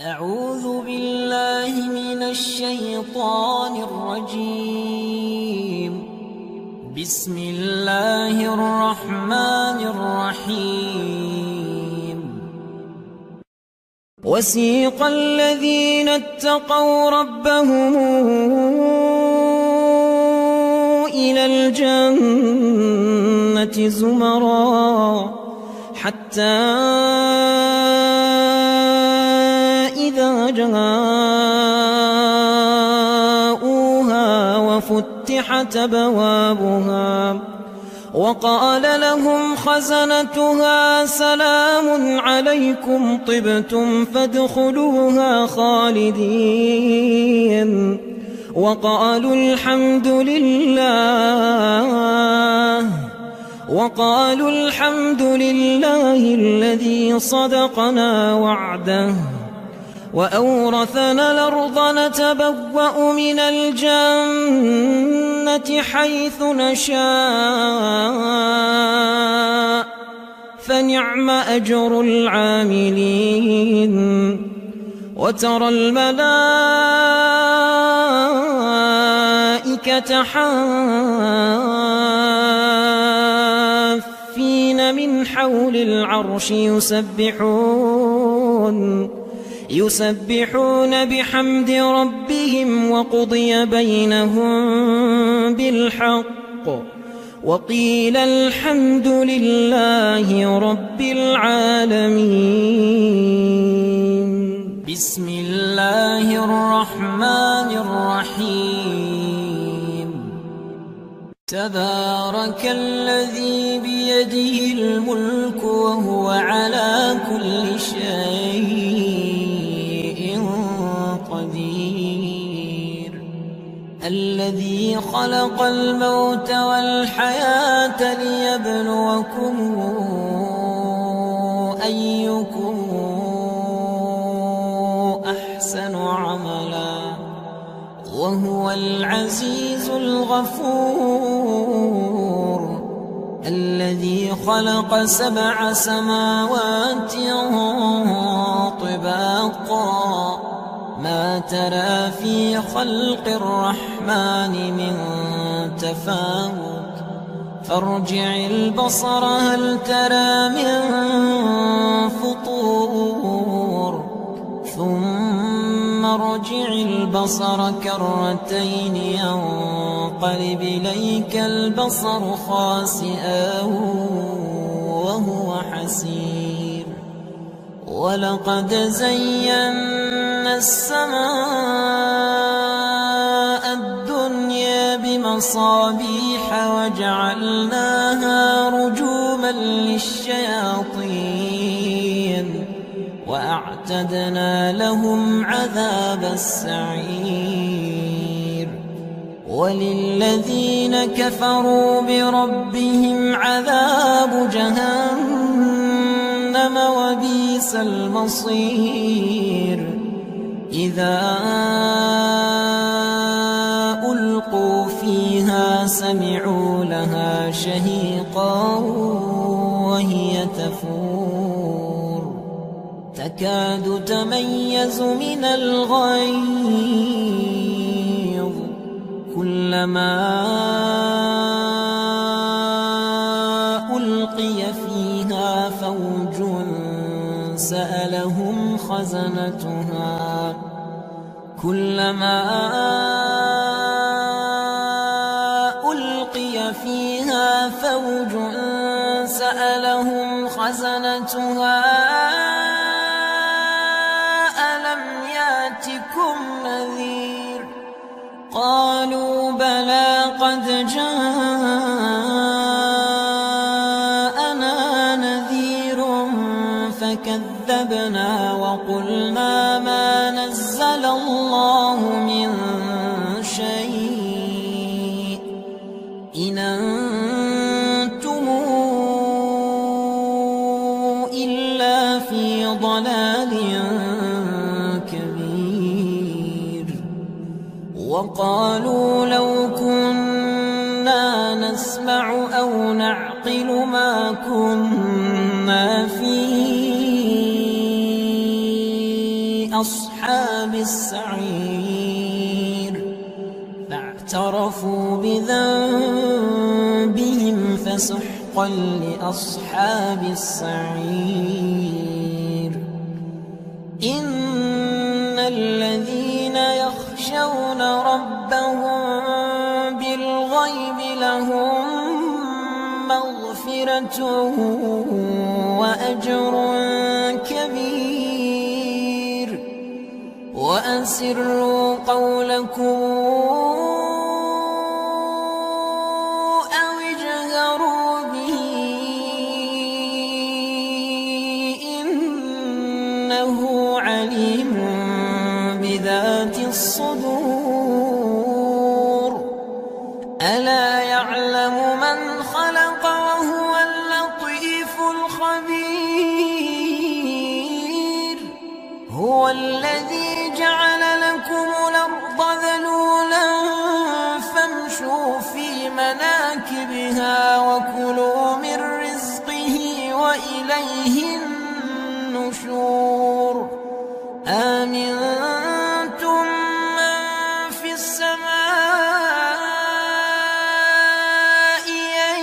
أعوذ بالله من الشيطان الرجيم. بسم الله الرحمن الرحيم. وسيق الذين اتقوا ربهم إلى الجنة زمرا حتى إذا جاءوها وفتحت أبوابها وقال لهم خزنتها سلام عليكم طبتم فادخلوها خالدين وقالوا الحمد لله الذي صدقنا وعده وأورثنا الأرض نتبوأ من الجنة حيث نشاء فنعم أجر العاملين. وترى الملائكة حافين من حول العرش يسبحون بحمد ربهم وقضي بينهم بالحق وقيل الحمد لله رب العالمين. بسم الله الرحمن الرحيم. تبارك الذي بيده الملك وهو على كل شيء قدير. الذي خلق الموت والحياة ليبلوكم أيكم أحسن عملا وهو العزيز الغفور. الذي خلق 7 سماوات طباقا ما ترى في خلق الرحمن من تفاوت فارجع البصر هل ترى من فطور ثم ارجع البصر كرتين ينقلب إليك البصر خاسئا وهو حسير. ولقد زينا السماء الدنيا بمصابيح وجعلناها رجوما للشياطين وأعتدنا لهم عذاب السعير. وللذين كفروا بربهم عذاب جهنم وبئس المصير. إذا ألقوا فيها سمعوا لها شهيقا وهي تفور تكاد تميز من الغيظ كلما ألقي فيها فوج سألهم خزنتها ألم ياتكم نذير قالوا بلى قد جاءنا نذير فكذبنا وقلنا ما نزل الله من شيء إن أنتم إلا في ضلال كبير. وقالوا لو كنا نسمع أو نعقل ما كنا في لأصحاب السعير فاعترفوا بذنبهم فسحقا لأصحاب السعير إن الذين يخشون ربهم بالغيب لهم مغفرة وأجر كبير وأسروا قولكم أو اجهروا به إنه عليم بذات الصدور ألا يعلم من خلق وهو اللطيف الخبير هو الذي جعل لكم الأرض ذلولا فامشوا في مناكبها وكلوا من رزقه وإليه النشور أمنتم من في السماء أن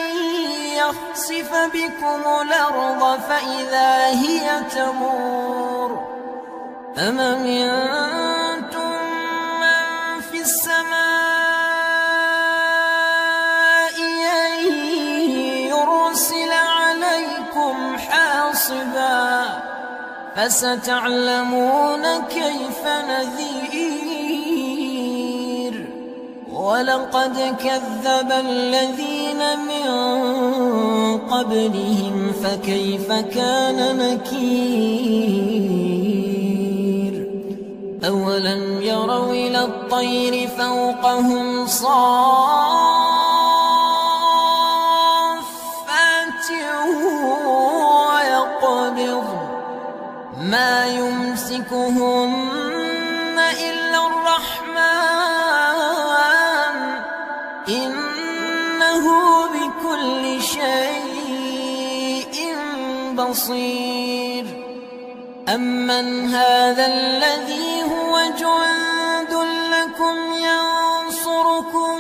يخسف بكم الأرض فإذا هي تمور أم أمنتم من في السماء أن يرسل عليكم حاصبا فستعلمون كيف نذير ولقد كذب الذين من قبلهم فكيف كان نكير أولم يروا إلى الطير فوقهم صافات ويقبض ما يمسكهن إلا الرحمن إنه بكل شيء بصير أمن هذا الذي هو جند لكم ينصركم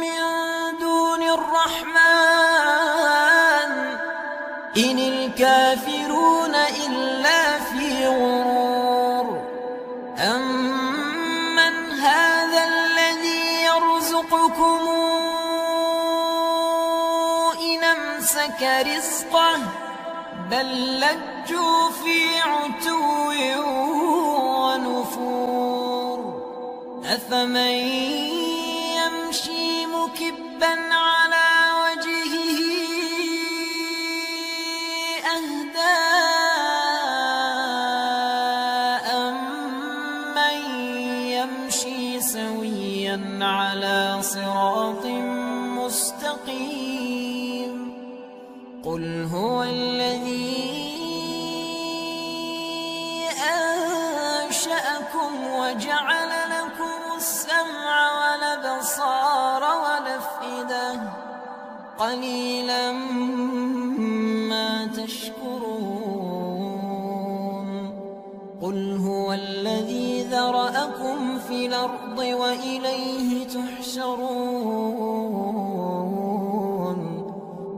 من دون الرحمن إن الكافرون إلا في غرور أمن هذا الذي يرزقكم إن أمسك رزقه بل لجوا في عتو ونفور أفمن يمشي مكبا على وجهه أهدى أمن يمشي سويا على صراط مستقيم قل هو الذي أنشأكم وجعل لكم السمع والأبصار والأفئدة قليلا ما تشكرون قل هو الذي ذرأكم في الأرض وإليه تحشرون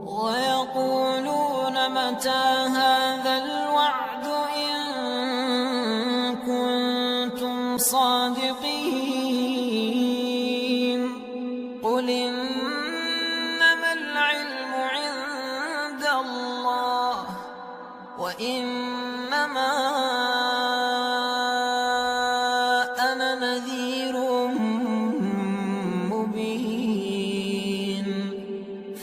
ويقولون متى هذا الوعد إن كنتم صادقين قل إنما العلم عند الله وإنما أنا نذير مبين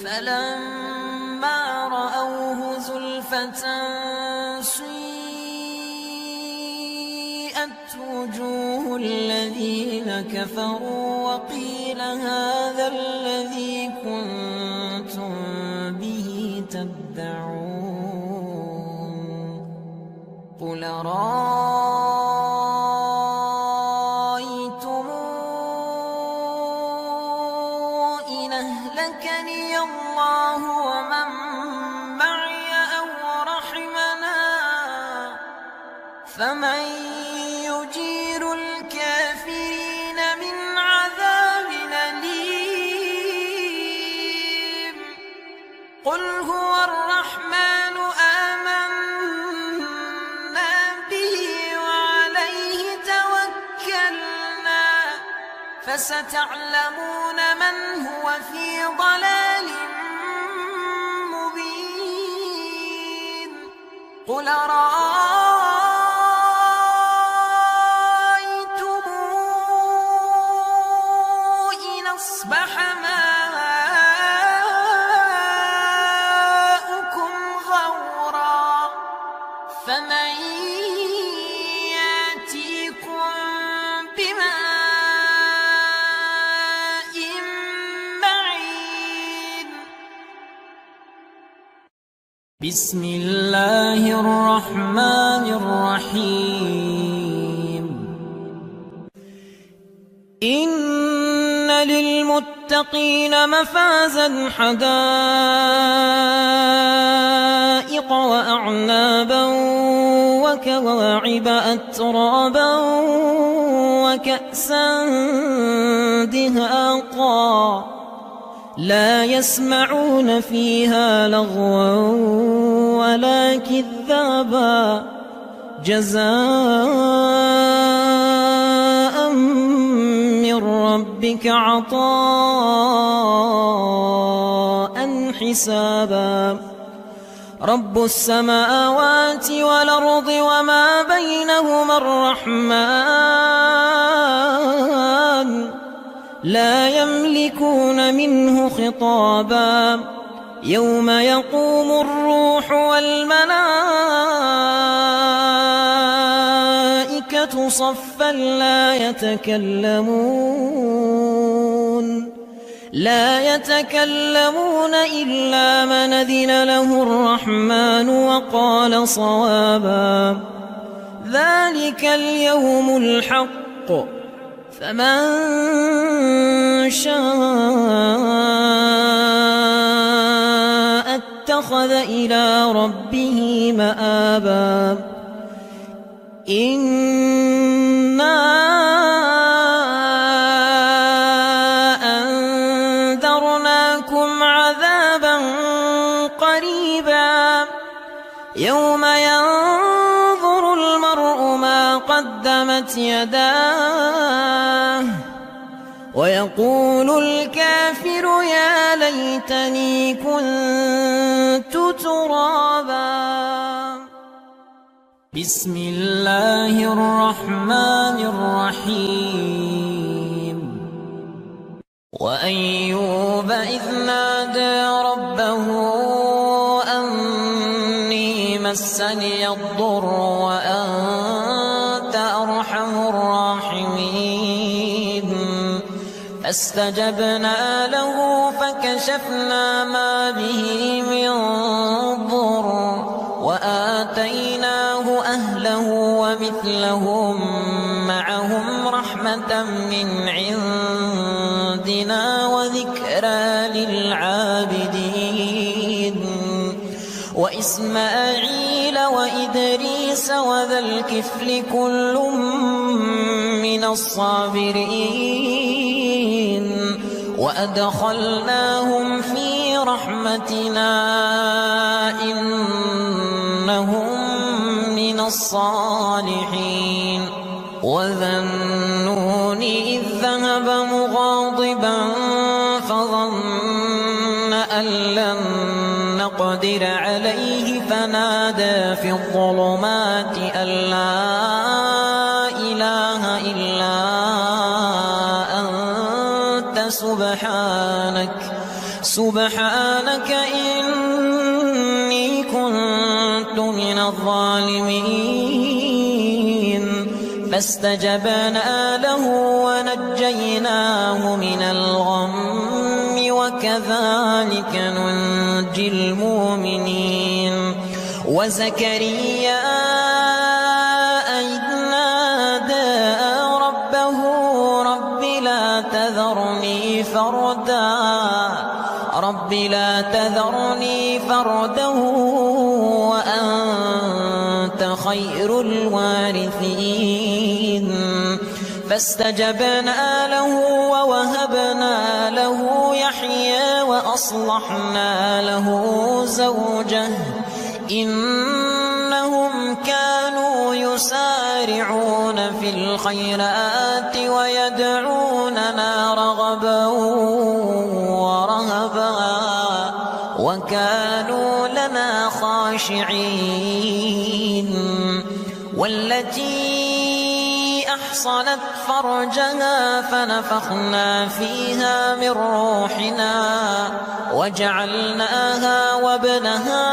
فلما رأوه زلفة سيئت وجوه الذين كفروا وقيل هذا الذي كنتم به تدعون قل رأيتم إن أهلكني الله ومن معي أو رحمنا فمن الكافرين من عذاب أليم قل هو الرحمن آمنا به وعليه توكلنا فستعلمون من هو في ضلال مبين قل أرأيتم إن أصبح ماؤكم غورا فمن يأتيكم بماء معين بسم الله الرحمن الرحيم إن للمتقين مفازا حدائق وأعنابا وكواعب أترابا وكأسا دهاقا لا يسمعون فيها لغوا ولا كذابا جزاء من ربك عطاء حسابا رب السماوات والأرض وما بينهما الرحمن لا يملكون منه خطابا يوم يقوم الروح والملائكة صفا لا يتكلمون إلا من أذن له الرحمن وقال صوابا ذلك اليوم الحق فمن شاء اتخذ إلى ربه مآبا إنا أنذرناكم عذابا قريبا يوم ينظر المرء ما قدمت يداه ويقول الكافر يا ليتني كنت ترابا بسم الله الرحمن الرحيم وأيوب إذ نادى ربه أني مسني الضر وأنت أرحم الراحمين فاستجبنا له فكشفنا ما به من ضر وآتيناه أهله ومثلهم معهم رحمة من عندنا وذكرى للعابدين وإسماعيل وإدريس وذا الكفل كل من الصابرين وأدخلناهم في رحمتنا إنهم من الصالحين وذا النون إذ ذهب مغاضبا فظن أن لن نقدر عليه فنادى في الظلمات أن لا إله إلا أنت سبحانك إني كنت من الظالمين فاستجبنا له ونجيناه من الغم وكذلك ننجي المؤمنين وزكريا إذ نادى ربه رب لا تذرني فردا وأنت خير الوارثين فاستجبنا له ووهبنا له يحيى وأصلحنا له زوجه إنهم كانوا يسارعون في الخيرات ويدعوننا رغبا ورهبا وكانوا لنا خاشعين. والتي أحصنت فرجها فنفخنا فيها من روحنا وجعلناها وابنها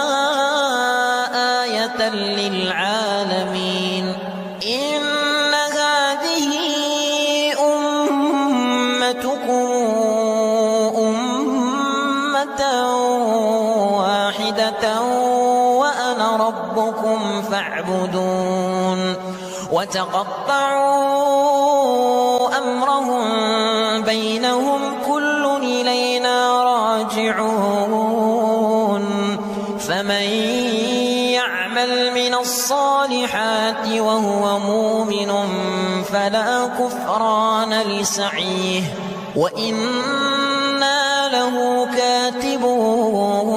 آية للعالمين. إن هذه أمتكم أمة واحدة وأنا ربكم فاعبدون. وتقطعوا أمرهم بينهم كل إلينا راجعون. فمن يعمل من الصالحات وهو مؤمن فلا كفران لسعيه وإنا له كاتبون.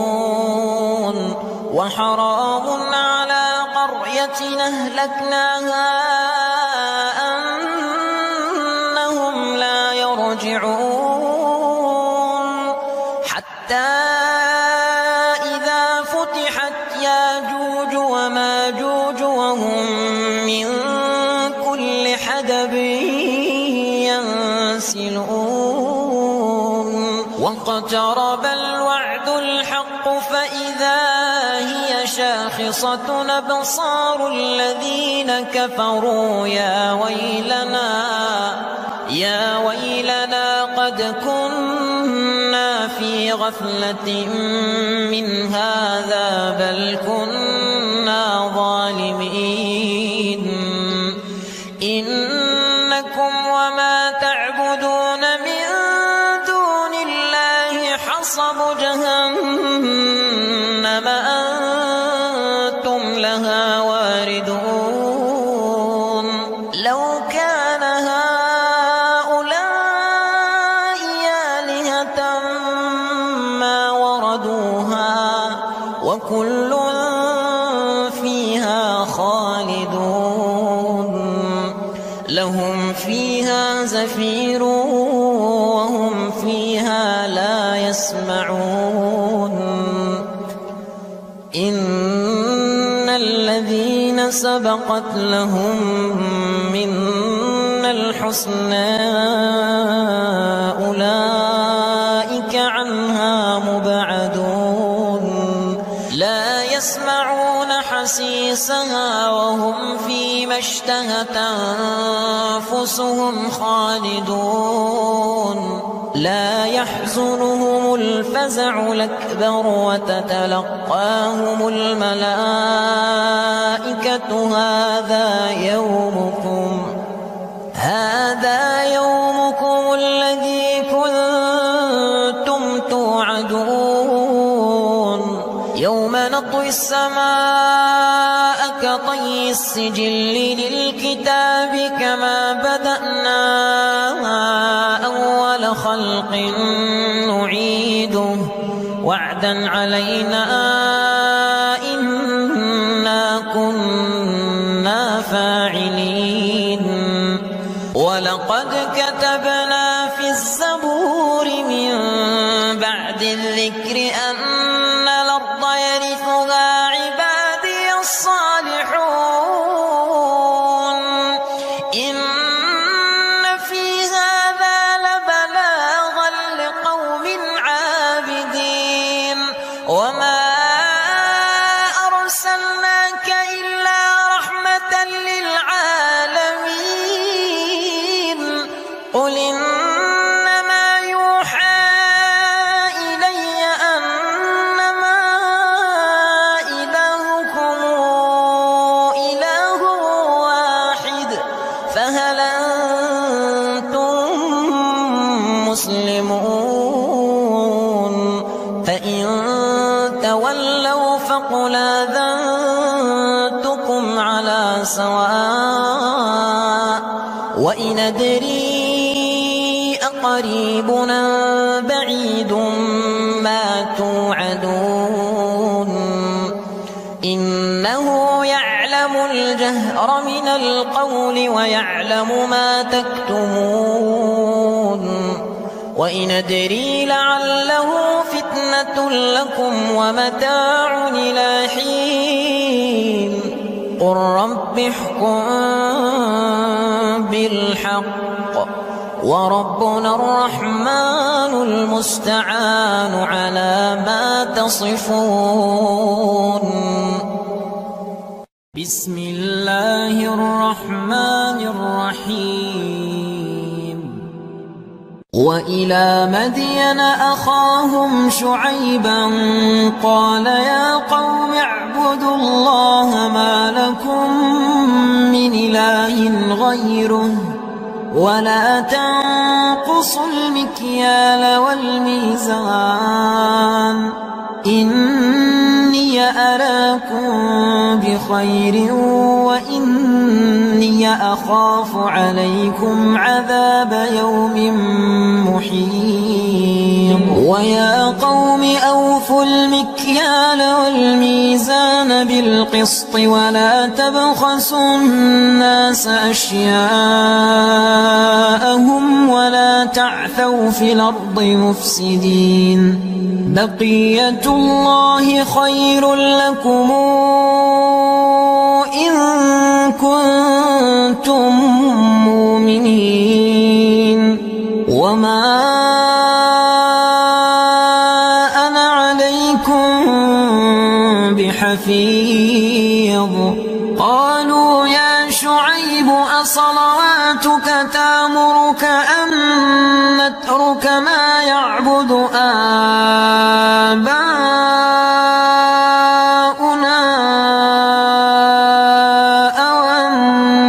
وحرام على قرية أهلكناها أنهم لا يرجعون حتى إذا فتحت ياجوج وماجوج وهم من كل حدب ينسلون. واقترب الوعد الحق فإذا هي شاخصة أبصار الذين كفروا يا ويلنا قد كنا في غفلة من هذا بل كنا ظالمين. إنكم وما تعبدون من دون الله حصب جهنم أنتم لها واردون. لو كان هؤلاء آلهة ما وردوها وكل فيها خالدون. لهم فيها زفير وهم فيها لا يسمعون. إن الذين سبقت لهم منا الحسنى أولئك عنها مبعدون. لا يسمعون حسيسها وهم فيما اشتهت أنفسهم خالدون. لا يحزنهم الفزع الأكبر وتتلقاهم الملائكة هذا يومكم الذي كنتم توعدون. يوم نطوي السماء كطي السجل للكتاب كما بدأنا أول خلق نعيده وعدا علينا إنا كنا فاعلين. ولقد كتبنا في الزبور من بعد الذكر أن الأرض يرثها عبادي الصالحون. إن في هذا لبلاغا لقوم عابدين. وما أرسلناك إلا رحمة للعالمين. قل إنما يوحى إلي أنما إلهكم إله واحد فهل أنتم مسلمون؟ فإن تولوا فقل آذنتكم على سواء وإن أدري أقريب أم بعيد ما توعدون إنه يعلم الجهر من القول ويعلم ما تكتمون وإن أدري لعله فتنة لكم ومتاع إلى حين قل رب احكم بالحق وربنا الرحمن المستعان على ما تصفون. بسم الله الرحمن الرحيم. وإلى مدين أخاهم شعيبا قال يا قوم اعبدوا الله ما لكم من إله غيره ولا تنقصوا المكيال والميزان إني أراكم بخير وإني أخاف عليكم عذاب يوم محيط. ويا قوم أوفوا المكيال والميزان بالقسط ولا تبخسوا الناس أشياءهم ولا تعثوا في الأرض مفسدين بقية الله خير لكم إن كنتم مؤمنين وما أنا عليكم بحفيظ. قالوا يا شعيب أصلواتك تأمرك أن نترك ما يعبد آباؤنا أو أن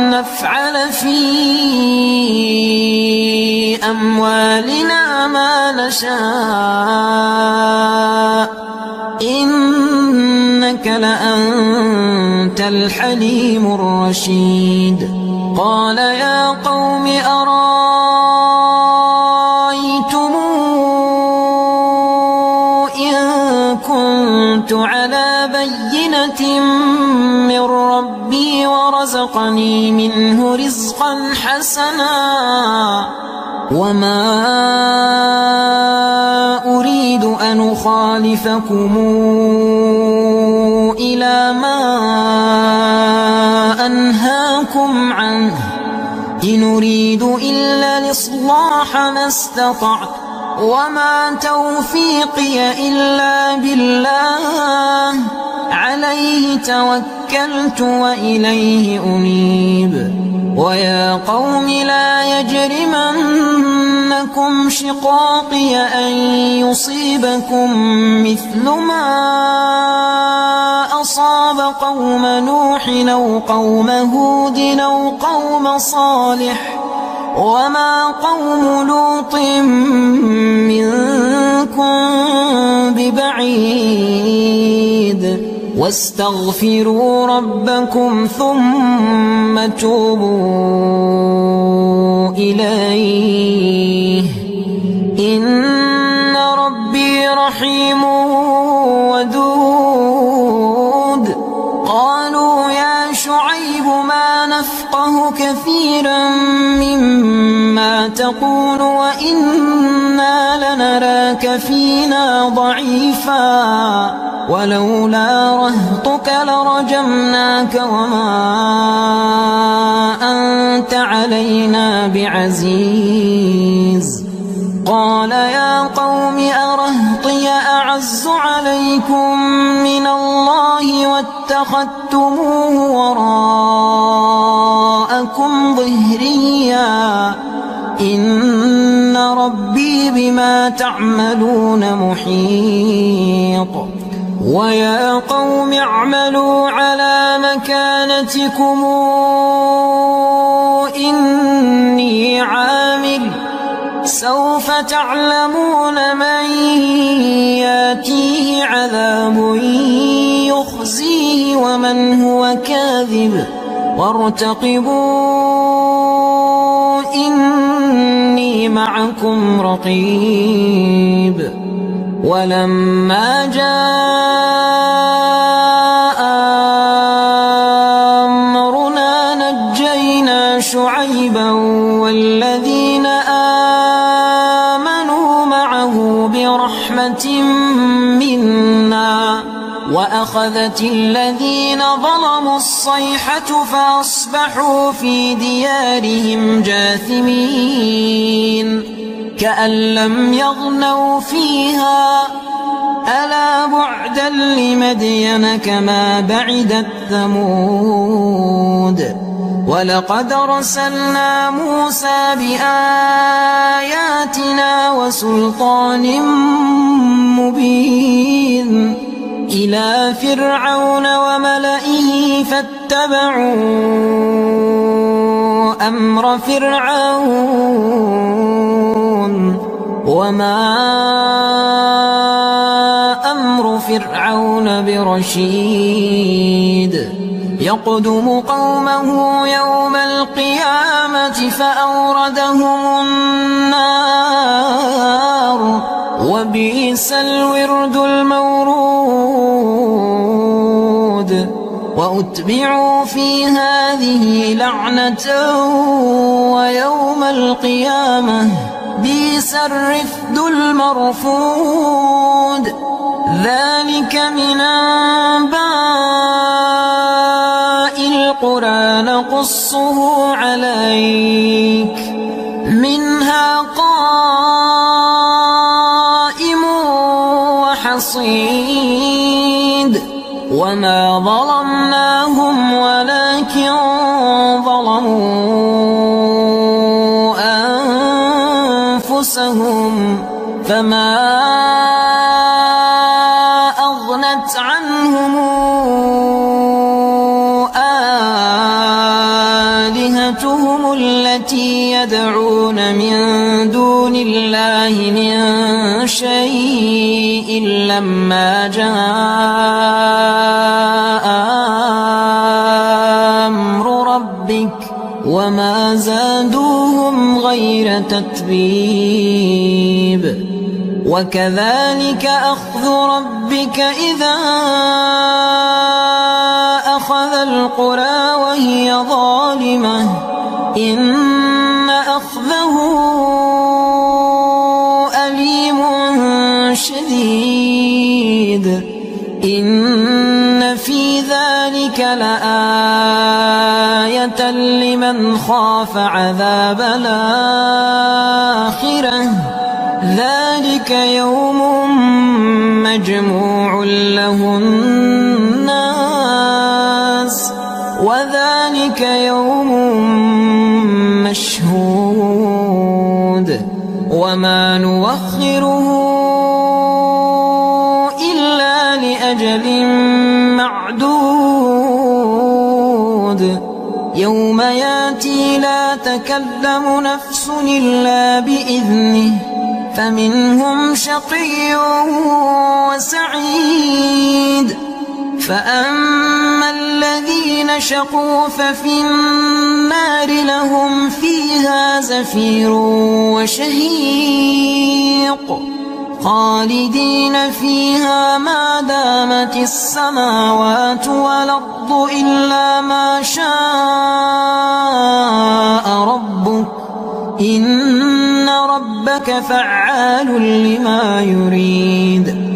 نفعل في أموالنا ما نشاء إنك لأنت الحليم الرشيد. قال يا قوم أرأيتم إن كنت على بينة من ربي ورزقني منه رزقا حسنا وما أريد أن أخالفكم إلى ما أنهاكم عنه إن أريد إلا الإصلاح ما استطعت وما توفيقي إلا بالله عليه توكلت وإليه أنيب. ويا قوم لا يجرمنكم شقاقي أن يصيبكم مثل ما أصاب قوم نوح أو قوم هود أو قوم صالح وما قوم لوط منكم ببعيد واستغفروا ربكم ثم توبوا إليه إن ربي رحيم ودود. قالوا يا شعيب ما نفقه كثيرا مما تقول وإنا لنراك فينا ضعيفا ولولا رهطك لرجمناك وما أنت علينا بعزيز. قال يا قوم أرهطي أعز عليكم من الله واتخذتموه وراءكم ظهريا إن ربي بما تعملون محيط. ويا قوم اعملوا على مكانتكم إني عامل سوف تعلمون من ياتيه عذاب يخزيه ومن هو كاذب وارتقبوا معكم رقيب ولما جاء أمرنا نجينا شعيبا والذين آمنوا معه برحمة منا وأخذت الذين ظلموا الصيحة فأصبحوا في ديارهم جاثمين كأن لم يغنوا فيها ألا بعدا لمدين كما بعدت ثمود ولقد أرسلنا موسى بآياتنا وسلطان مبين إلى فرعون وملئه فاتبعوا أمر فرعون وما أمر فرعون برشيد يقدم قومه يوم القيامة فأوردهم النار وبئس الورد المورود وأتبعوا في هذه لعنة ويوم القيامة بئس الرفد المرفود ذلك من أنباء القرى نقصه عليك منها قائم وحصيد وما ظلمناهم ولكن ظلموا أنفسهم فما أغنت عنهم آلهتهم التي يدعون من دون الله من شيء لما جاء أمر ربك وما زادوهم غير تتبيب وكذلك أخذ ربك إذا أخذ القرى وهي ظالمة إن أخذه أليم شديد إن في ذلك لآية لمن خاف عذاب الآخرة ذلك يوم مجموع له الناس وذلك يوم مشهود وما نوخره إلا لأجل معدود يوم ياتي لا تكلم نفس إلا بإذنه فمنهم شقي وسعيد فأما الذين شقوا ففي النار لهم فيها زفير وشهيق خالدين فيها ما دامت السماوات والأرض إلا ما شاء ربك إن ربك فعال لما يريد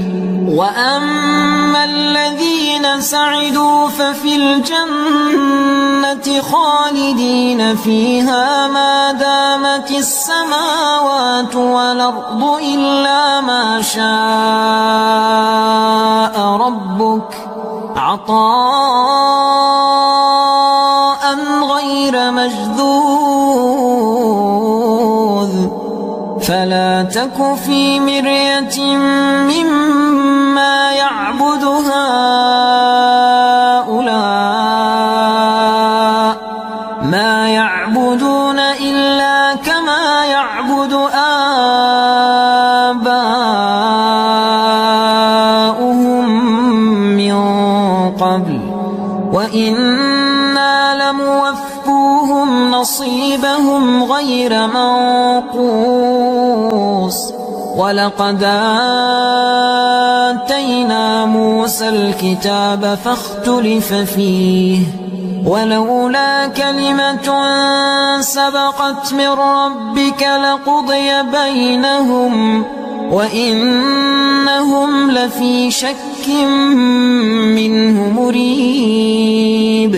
وأما الذين سعدوا ففي الجنة خالدين فيها ما دامت السماوات والأرض إلا ما شاء ربك عطاء غير مجذوذ فلا تك في مرية مما يعبد هؤلاء ما يعبدون إلا كما يعبد آباؤهم من قبل وإنا لموفوهم نصيبهم غير منقوص. ولقد آتينا موسى الكتاب فاختلف فيه، ولولا كلمة سبقت من ربك لقضي بينهم وإنهم لفي شك منه مريب.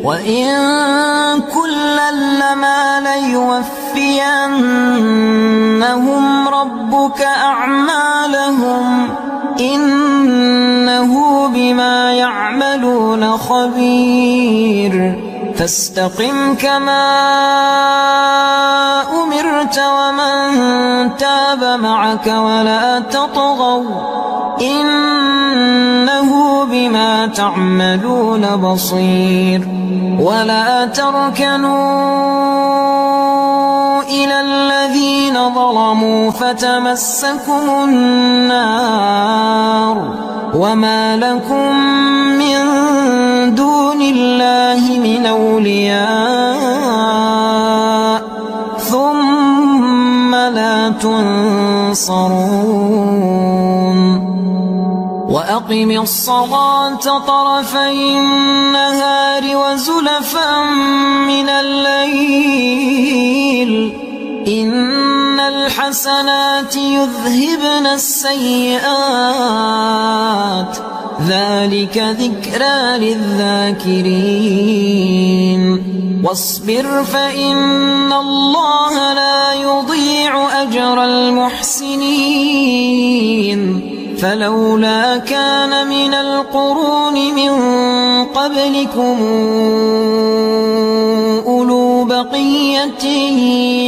وإن كلا لما ليوفينهم ربك أعمالهم إنه بما يعملون خبير. فاستقم كما أمرت ومن تاب معك ولا تطغوا إنه بما تعملون بصير. ولا تركنوا إلى الذين ظلموا فتمسكم النار وما لكم من دون الله من أولياء ثم لا تنصرون. وأقم الصلاة طرفي النهار وزلفا من الليل إن الحسنات يذهبن السيئات ذلك ذكرى للذاكرين. واصبر فإن الله لا يضيع أجر المحسنين. فلولا كان من القرون من قبلكم أولو بقية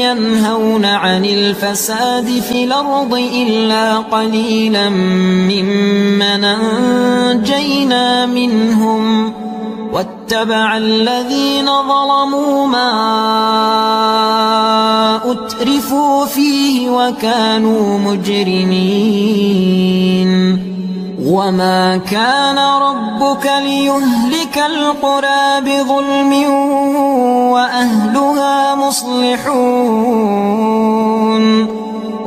ينهون عن الفساد في الأرض إلا قليلا ممن أنجينا منهم واتبع الذين ظلموا ما أترفوا فيه وكانوا مجرمين. وما كان ربك ليهلك القرى بظلم وأهلها مصلحون.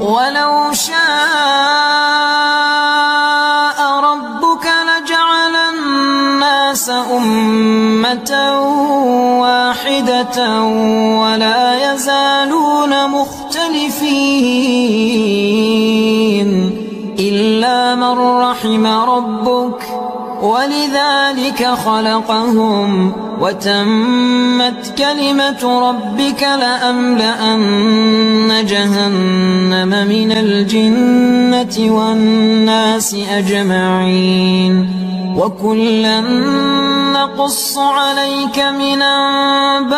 ولو شاء ربك لجعل الناس أمة واحدة ولا يزالون مختلفين إلا من رحم ربك ولذلك خلقهم وتمت كلمة ربك لأملأن جهنم من الجنة والناس أجمعين. وكلا نقص عليك من أنباء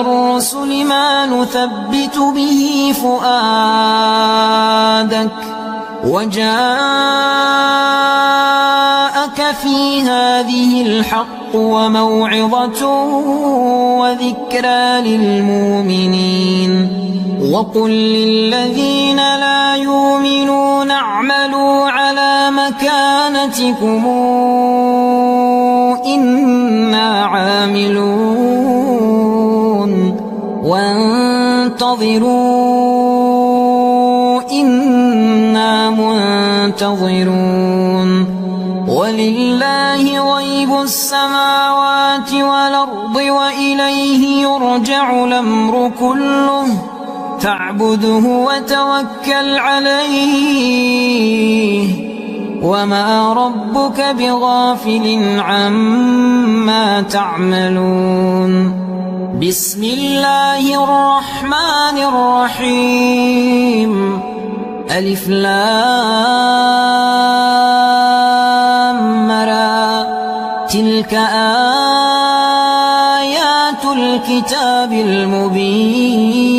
الرسل ما نثبت به فؤادك وجاءك في هذه الحق وموعظة وذكرى للمؤمنين. وقل للذين لا يؤمنون اعملوا على مكانتكم إنا عاملون وانتظروا إنا منتظرون. ولله غيب السماوات والأرض وإليه يرجع الأمر كله فاعبده وتوكل عليه وما ربك بغافل عما تعملون. بسم الله الرحمن الرحيم. ألف لام را تلك آيات الكتاب المبين.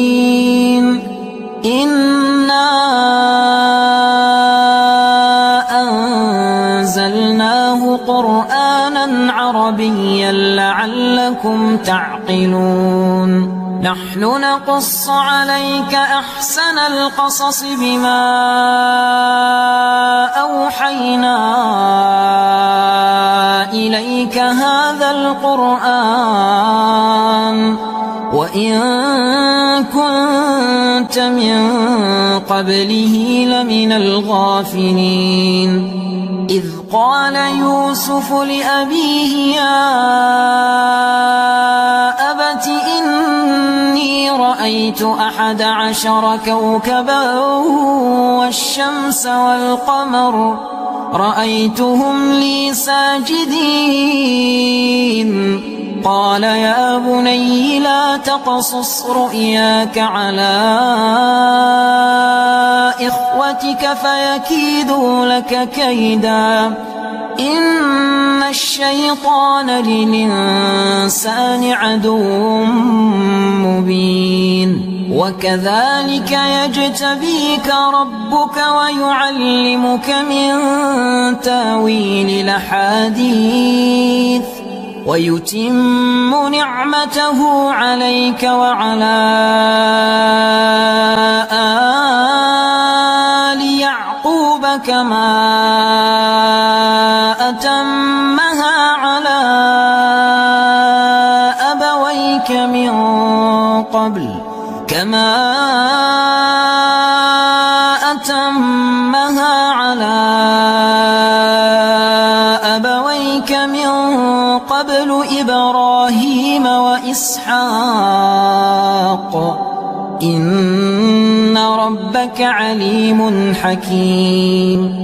إنا أنزلناه قرآنا عربيا لعلكم تعقلون. نحن نقص عليك أحسن القصص بما أوحينا إليك هذا القرآن وإن كنت من قبله لمن الغافلين إذ قال يوسف لأبيه يا أبت إني رأيت 11 كوكبا والشمس والقمر رأيتهم لي ساجدين قال يا بني لا تقصص رؤياك على إخوتك فيكيدوا لك كيدا إن الشيطان للإنسان عدو مبين وكذلك يجتبيك ربك ويعلمك من تاويل الأحاديث ويتم نعمته عليك وعلى آل يعقوب كما أتمها على أبويك من قبل إبراهيم وإسحاق إن ربك عليم حكيم